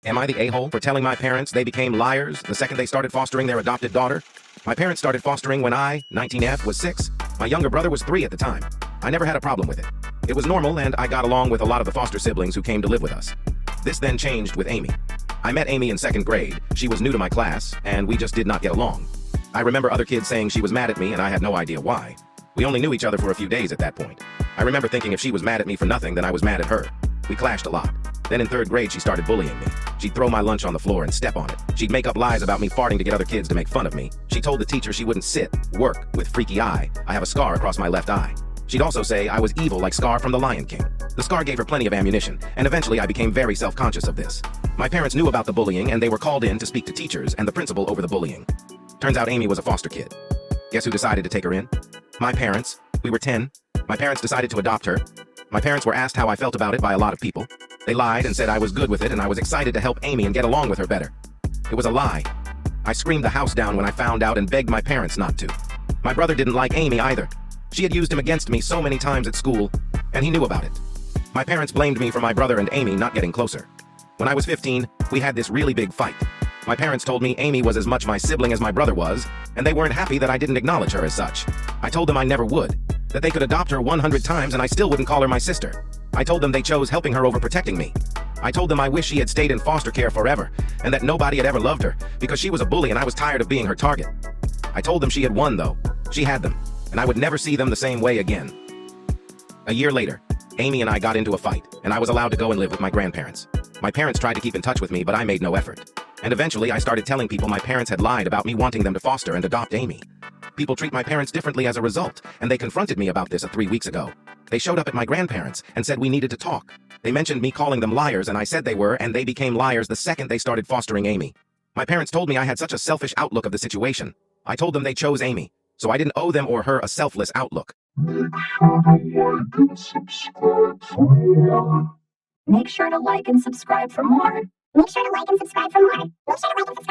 Am I the a-hole for telling my parents they became liars the second they started fostering their adopted daughter? My parents started fostering when I, 19F, was 6. My younger brother was 3 at the time. I never had a problem with it. It was normal, and I got along with a lot of the foster siblings who came to live with us. This then changed with Amy. I met Amy in 2nd grade. She was new to my class, and we just did not get along. I remember other kids saying she was mad at me, and I had no idea why. We only knew each other for a few days at that point. I remember thinking if she was mad at me for nothing, then I was mad at her. We clashed a lot. Then in 3rd grade, she started bullying me. She'd throw my lunch on the floor and step on it. She'd make up lies about me farting to get other kids to make fun of me. She told the teacher she wouldn't work with freaky eye. I have a scar across my left eye. She'd also say I was evil like Scar from The Lion King. The scar gave her plenty of ammunition, and eventually I became very self-conscious of this. My parents knew about the bullying, and they were called in to speak to teachers and the principal over the bullying. Turns out Amy was a foster kid. Guess who decided to take her in? My parents. We were 10. My parents decided to adopt her. My parents were asked how I felt about it by a lot of people. They lied and said I was good with it and I was excited to help Amy and get along with her better. It was a lie. I screamed the house down when I found out and begged my parents not to. My brother didn't like Amy either. She had used him against me so many times at school, and he knew about it. My parents blamed me for my brother and Amy not getting closer. When I was 15, we had this really big fight. My parents told me Amy was as much my sibling as my brother was, and they weren't happy that I didn't acknowledge her as such. I told them I never would, that they could adopt her 100 times and I still wouldn't call her my sister. I told them they chose helping her over protecting me. I told them I wish she had stayed in foster care forever, and that nobody had ever loved her, because she was a bully and I was tired of being her target. I told them she had won though. She had them, and I would never see them the same way again. A year later, Amy and I got into a fight, and I was allowed to go and live with my grandparents. My parents tried to keep in touch with me, but I made no effort. And eventually I started telling people my parents had lied about me wanting them to foster and adopt Amy. People treat my parents differently as a result, and they confronted me about this 3 weeks ago. They showed up at my grandparents and said we needed to talk. They mentioned me calling them liars, and I said they were, and they became liars the second they started fostering Amy. My parents told me I had such a selfish outlook of the situation. I told them they chose Amy, so I didn't owe them or her a selfless outlook. Make sure to like and subscribe for more. Make sure to like and subscribe for more. Make sure to like and subscribe for more. Make sure to like and subscribe.